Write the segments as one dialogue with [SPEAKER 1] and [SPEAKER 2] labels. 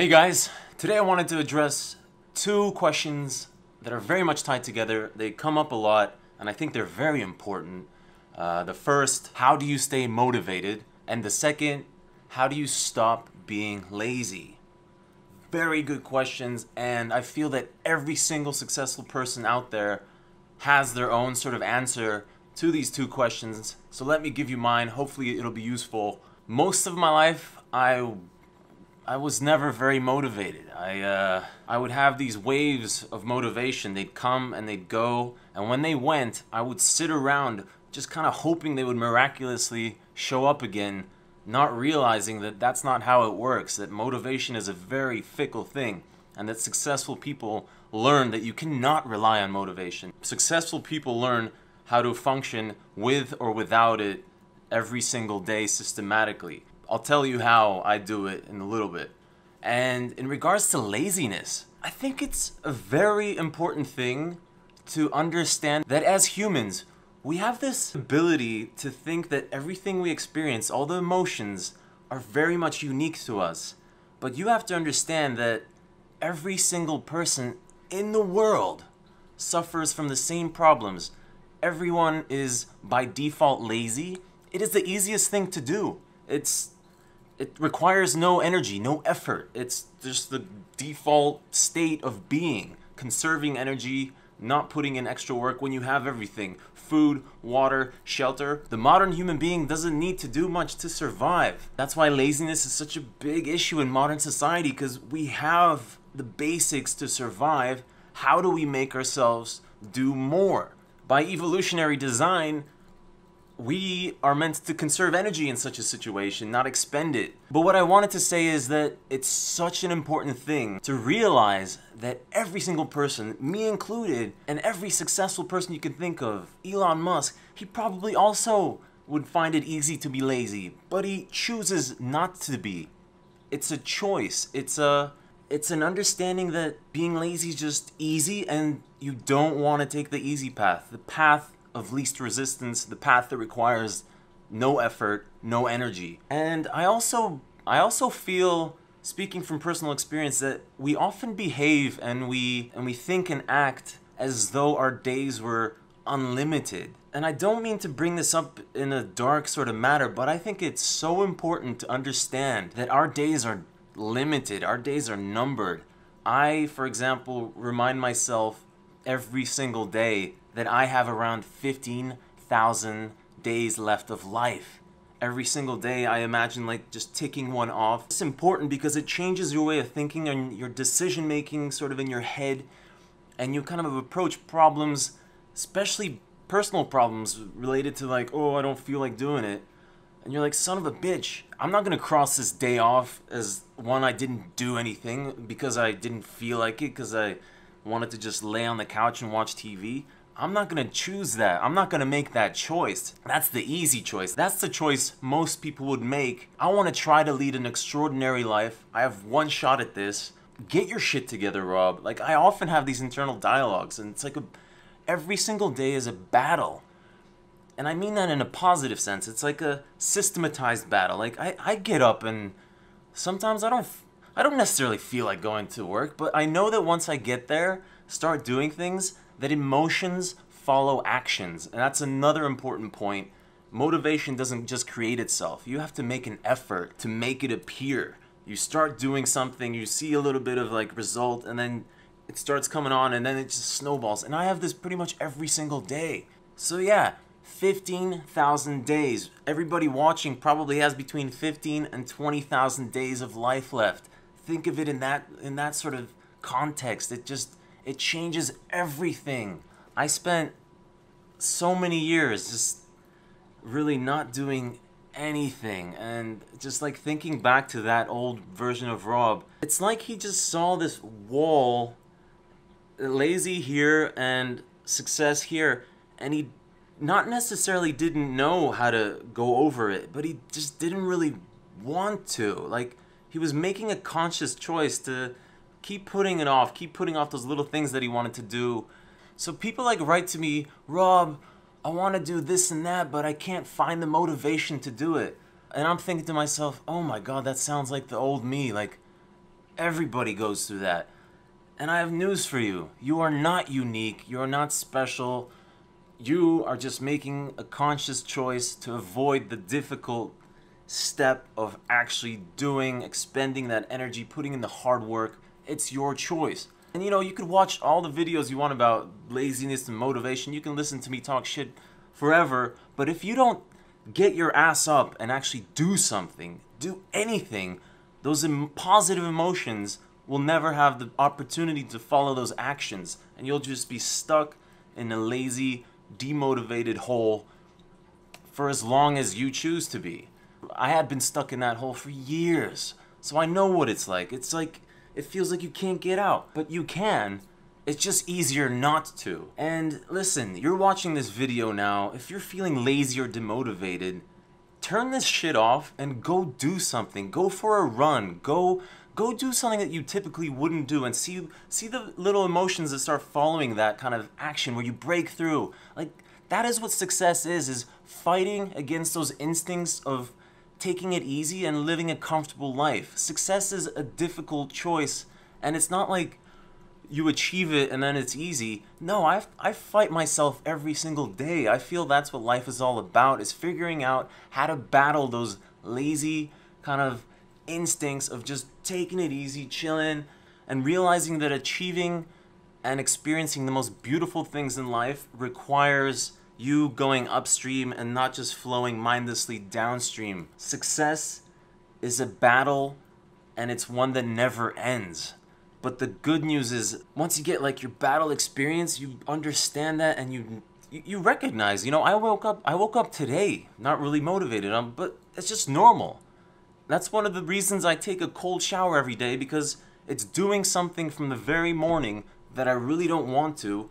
[SPEAKER 1] Hey guys, today I wanted to address two questions that are very much tied together. They come up a lot and I think they're very important. The first, how do you stay motivated? And the second, how do you stop being lazy? Very good questions, and I feel that every single successful person out there has their own sort of answer to these two questions. So let me give you mine. Hopefully it'll be useful. Most of my life, I was never very motivated. I would have these waves of motivation. They'd come and they'd go, and when they went, I would sit around just kind of hoping they would miraculously show up again, not realizing that that's not how it works, that motivation is a very fickle thing, and that successful people learn that you cannot rely on motivation. Successful people learn how to function with or without it every single day systematically. I'll tell you how I do it in a little bit. And in regards to laziness, I think it's a very important thing to understand that as humans, we have this ability to think that everything we experience, all the emotions, are very much unique to us. But you have to understand that every single person in the world suffers from the same problems. Everyone is by default lazy. It is the easiest thing to do. It requires no energy, no effort. It's just the default state of being. Conserving energy, not putting in extra work when you have everything. Food, water, shelter. The modern human being doesn't need to do much to survive. That's why laziness is such a big issue in modern society, because we have the basics to survive. How do we make ourselves do more? By evolutionary design, we are meant to conserve energy in such a situation, not expend it. But what I wanted to say is that it's such an important thing to realize that every single person, me included, and every successful person you can think of, Elon Musk, he probably also would find it easy to be lazy, but he chooses not to be. It's a choice. It's an understanding that being lazy is just easy, and you don't want to take the easy path. The path of least resistance, the path that requires no effort, no energy. And I also feel, speaking from personal experience, that we often behave and we think and act as though our days were unlimited. And I don't mean to bring this up in a dark sort of matter, but I think it's so important to understand that our days are limited, our days are numbered. I, for example, remind myself every single day that I have around 15,000 days left of life. Every single day I imagine like just ticking one off. It's important because it changes your way of thinking and your decision making sort of in your head, and you kind of approach problems, especially personal problems related to like, oh, I don't feel like doing it. And you're like, son of a bitch, I'm not gonna cross this day off as one I didn't do anything because I didn't feel like it, because I wanted to just lay on the couch and watch TV. I'm not gonna choose that. I'm not gonna make that choice. That's the easy choice. That's the choice most people would make. I wanna try to lead an extraordinary life. I have one shot at this. Get your shit together, Rob. Like, I often have these internal dialogues, and it's like every single day is a battle. And I mean that in a positive sense. It's like a systematized battle. Like, I get up and sometimes I don't necessarily feel like going to work, but I know that once I get there, start doing things, that emotions follow actions. And that's another important point. Motivation doesn't just create itself. You have to make an effort to make it appear. You start doing something, you see a little bit of like result, and then it starts coming on, and then it just snowballs. And I have this pretty much every single day. So yeah, 15,000 days. Everybody watching probably has between 15 and 20,000 days of life left. Think of it in that sort of context. It changes everything. I spent so many years just really not doing anything, and just like thinking back to that old version of Rob, it's like he just saw this wall, lazy here and success here, and he not necessarily didn't know how to go over it, but he just didn't really want to. Like, he was making a conscious choice to keep putting off those little things that he wanted to do. So people like write to me, Rob, I want to do this and that, but I can't find the motivation to do it. And I'm thinking to myself, oh my God, that sounds like the old me. Like, Everybody goes through that. And I have news for you. You are not unique. You are not special. You are just making a conscious choice to avoid the difficult step of actually doing, expending that energy, putting in the hard work. It's your choice. And you know, you could watch all the videos you want about laziness and motivation. You can listen to me talk shit forever. But if you don't get your ass up and actually do something, do anything, those positive emotions will never have the opportunity to follow those actions. And you'll just be stuck in a lazy, demotivated hole for as long as you choose to be. I had been stuck in that hole for years, so I know what it's like. It's like, it feels like you can't get out, but you can. It's just easier not to. And listen, you're watching this video now. If you're feeling lazy or demotivated, turn this shit off and go do something. Go for a run. Go do something that you typically wouldn't do, and see the little emotions that start following that kind of action where you break through. Like, that is what success is fighting against those instincts of taking it easy and living a comfortable life. Success is a difficult choice, and it's not like you achieve it and then it's easy. No, I fight myself every single day. I feel that's what life is all about, is figuring out how to battle those lazy kind of instincts of just taking it easy, chilling, and realizing that achieving and experiencing the most beautiful things in life requires you going upstream and not just flowing mindlessly downstream. Success is a battle, and it's one that never ends. But the good news is, once you get like your battle experience, you understand that, and you recognize, you know, I woke up today not really motivated, but it's just normal. That's one of the reasons I take a cold shower every day, because it's doing something from the very morning that I really don't want to,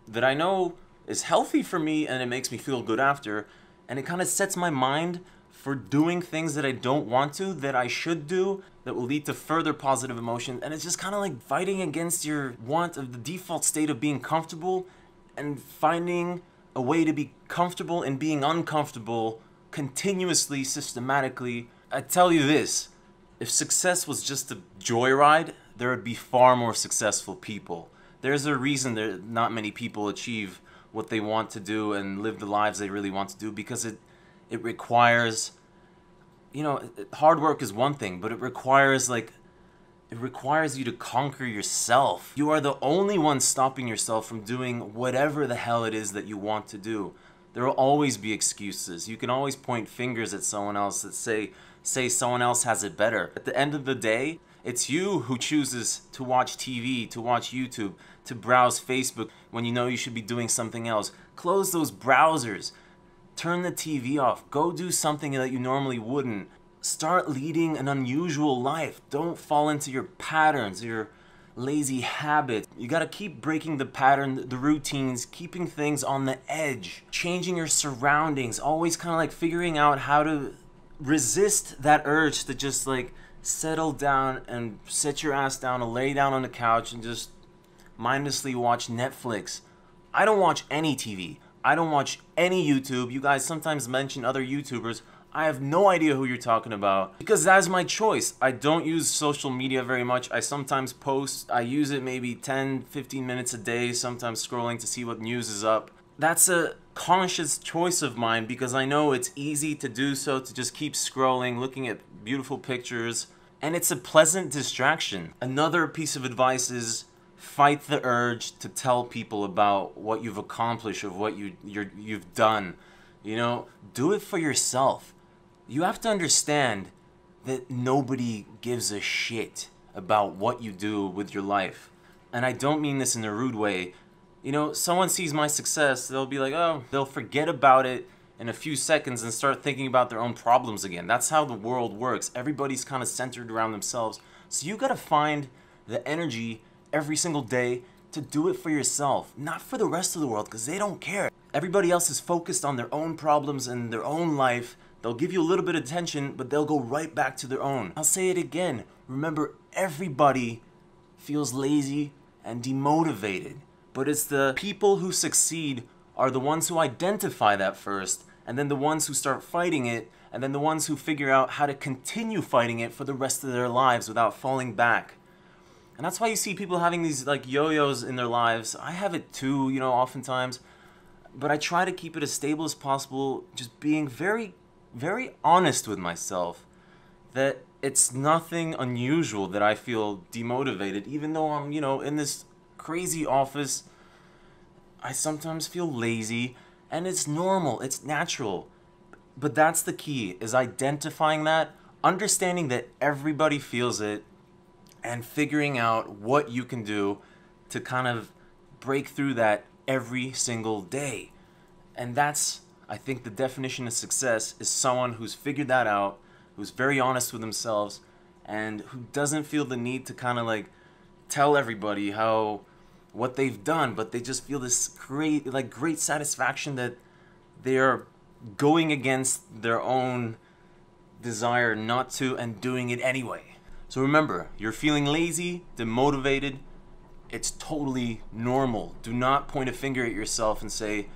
[SPEAKER 1] that I know is healthy for me, and it makes me feel good after, and it kind of sets my mind for doing things that I don't want to, that I should do, that will lead to further positive emotion. And it's just kind of like fighting against your want of the default state of being comfortable, and finding a way to be comfortable in being uncomfortable continuously, systematically. I tell you this, if success was just a joyride, there would be far more successful people. There's a reason that not many people achieve what they want to do and live the lives they really want to do, because it requires, you know, hard work is one thing, but it requires you to conquer yourself. You are the only one stopping yourself from doing whatever the hell it is that you want to do. There will always be excuses. You can always point fingers at someone else that say someone else has it better. At the end of the day, it's you who chooses to watch TV, to watch YouTube, to browse Facebook when you know you should be doing something else. Close those browsers. Turn the TV off. Go do something that you normally wouldn't. Start leading an unusual life. Don't fall into your patterns, your lazy habits. You gotta keep breaking the pattern, the routines, keeping things on the edge, changing your surroundings, always kind of like figuring out how to resist that urge to just like settle down and sit your ass down and lay down on the couch and just mindlessly watch Netflix. I don't watch any TV. I don't watch any YouTube. You guys sometimes mention other YouTubers. I have no idea who you're talking about, because that's my choice. I don't use social media very much. I sometimes post. I use it maybe 10-15 minutes a day, sometimes scrolling to see what news is up. That's a conscious choice of mine, because I know it's easy to do so, to just keep scrolling, looking at beautiful pictures, and it's a pleasant distraction. Another piece of advice is fight the urge to tell people about what you've accomplished or what you've done. You know, do it for yourself. You have to understand that nobody gives a shit about what you do with your life. And I don't mean this in a rude way. You know, someone sees my success, they'll be like, oh, they'll forget about it in a few seconds and start thinking about their own problems again. That's how the world works. Everybody's kind of centered around themselves. So you gotta find the energy every single day to do it for yourself, not for the rest of the world, because they don't care. Everybody else is focused on their own problems and their own life. They'll give you a little bit of attention, but they'll go right back to their own. I'll say it again. Remember, everybody feels lazy and demotivated, but it's the people who succeed are the ones who identify that first, and then the ones who start fighting it, and then the ones who figure out how to continue fighting it for the rest of their lives without falling back. And that's why you see people having these like yo-yos in their lives. I have it too, you know, oftentimes. But I try to keep it as stable as possible, just being very, very honest with myself that it's nothing unusual that I feel demotivated, even though I'm, you know, in this crazy office. I sometimes feel lazy, and it's normal, it's natural. But that's the key, is identifying that, understanding that everybody feels it, and figuring out what you can do to kind of break through that every single day. And that's, I think, the definition of success is someone who's figured that out, who's very honest with themselves, and who doesn't feel the need to kind of like tell everybody what they've done, but they just feel this great satisfaction that they are going against their own desire not to and doing it anyway. So remember, you're feeling lazy, demotivated, it's totally normal. Do not point a finger at yourself and say,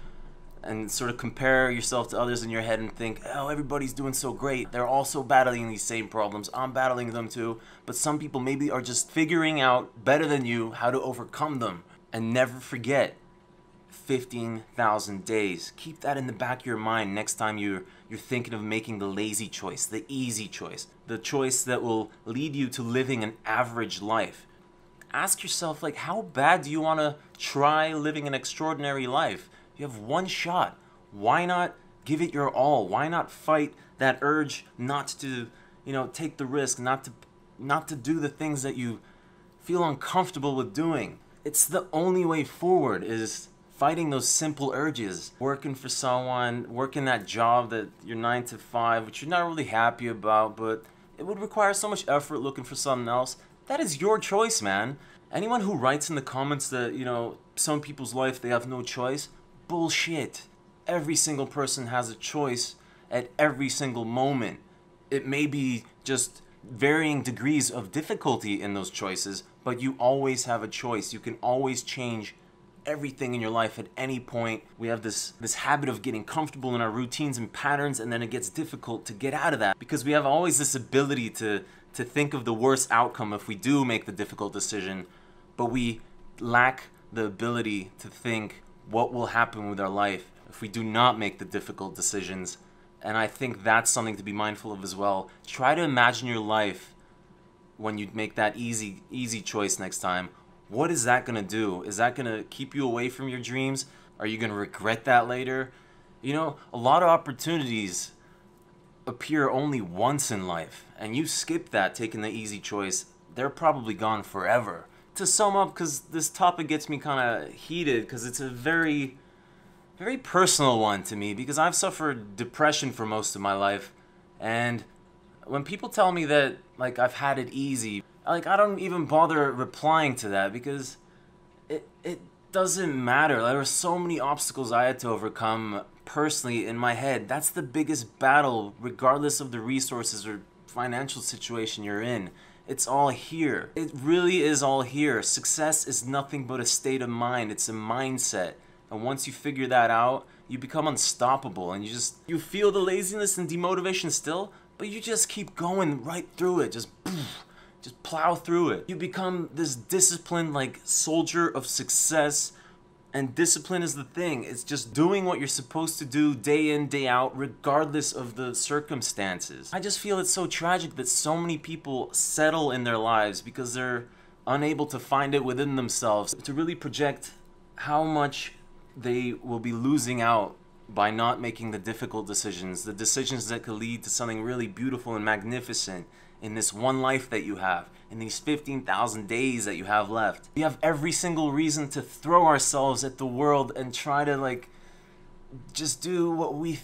[SPEAKER 1] and sort of compare yourself to others in your head and think, oh, everybody's doing so great. They're also battling these same problems. I'm battling them too. But some people maybe are just figuring out better than you how to overcome them. And never forget, 15,000 days. Keep that in the back of your mind next time you're thinking of making the lazy choice, the easy choice, the choice that will lead you to living an average life. Ask yourself, like, how bad do you want to try living an extraordinary life? You have one shot. Why not give it your all? Why not fight that urge not to, you know, take the risk, not to do the things that you feel uncomfortable with doing? It's the only way forward, is fighting those simple urges. Working for someone, working that job that you're 9 to 5, which you're not really happy about, but it would require so much effort looking for something else. That is your choice, man. Anyone who writes in the comments that, you know, some people's life, they have no choice, bullshit. Every single person has a choice at every single moment. It may be just varying degrees of difficulty in those choices, but you always have a choice. You can always change everything in your life at any point. We have this habit of getting comfortable in our routines and patterns, and then it gets difficult to get out of that because we have always this ability to think of the worst outcome if we do make the difficult decision, but we lack the ability to think what will happen with our life if we do not make the difficult decisions. And I think that's something to be mindful of as well. Try to imagine your life when you make that easy choice next time. What is that going to do? Is that going to keep you away from your dreams? Are you going to regret that later? You know, a lot of opportunities appear only once in life, and you skip that taking the easy choice, they're probably gone forever. To sum up, because this topic gets me kind of heated, because it's a very, very personal one to me, because I've suffered depression for most of my life, and when people tell me that, like, I've had it easy, like, I don't even bother replying to that, because it doesn't matter. There were so many obstacles I had to overcome personally in my head. That's the biggest battle, regardless of the resources or financial situation you're in. It's all here. It really is all here. Success is nothing but a state of mind. It's a mindset. And once you figure that out, you become unstoppable, and you feel the laziness and demotivation still, but you just keep going right through it. Just plow through it. You become this disciplined, like, soldier of success. And discipline is the thing. It's just doing what you're supposed to do day in, day out, regardless of the circumstances. I just feel it's so tragic that so many people settle in their lives because they're unable to find it within themselves to really project how much they will be losing out by not making the difficult decisions, the decisions that could lead to something really beautiful and magnificent in this one life that you have, in these 15,000 days that you have left. We have every single reason to throw ourselves at the world and try to, like, just do what we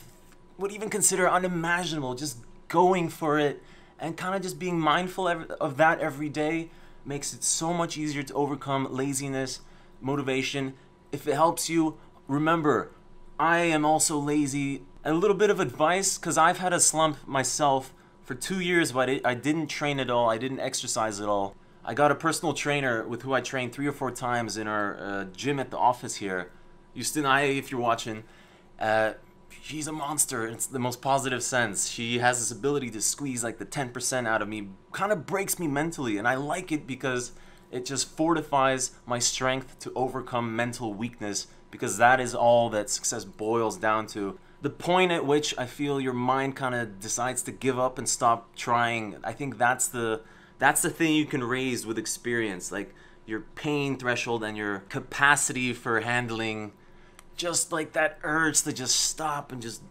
[SPEAKER 1] would even consider unimaginable, just going for it, and kind of just being mindful of that every day makes it so much easier to overcome laziness, motivation. If it helps you, remember, I am also lazy. A little bit of advice, because I've had a slump myself. For 2 years, but I didn't train at all. I didn't exercise at all. I got a personal trainer with who I trained 3 or 4 times in our gym at the office here. Houston, if you're watching, she's a monster. It's the most positive sense. She has this ability to squeeze like the 10% out of me. Kind of breaks me mentally, and I like it because It just fortifies my strength to overcome mental weakness, because that is all that success boils down to. The point at which I feel your mind kind of decides to give up and stop trying, I think that's the thing you can raise with experience, like your pain threshold and your capacity for handling just like that urge to just stop and just,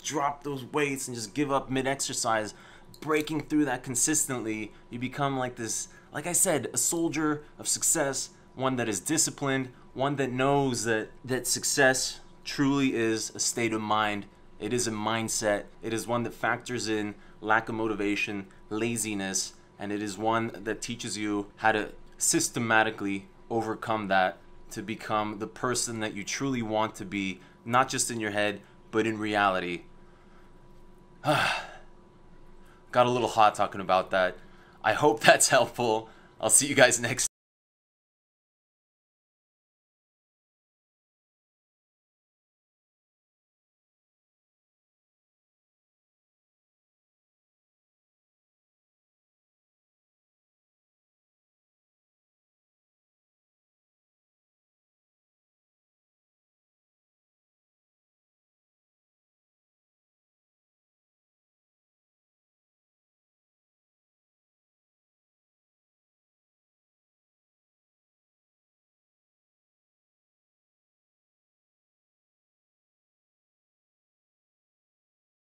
[SPEAKER 1] drop those weights and just give up mid-exercise. Breaking through that consistently, you become like this, like I said, a soldier of success, one that is disciplined, one that knows that success truly is a state of mind. It is a mindset. It is one that factors in lack of motivation, laziness, and it is one that teaches you how to systematically overcome that to become the person that you truly want to be, not just in your head, but in reality. Got a little hot talking about that. I hope that's helpful. I'll see you guys next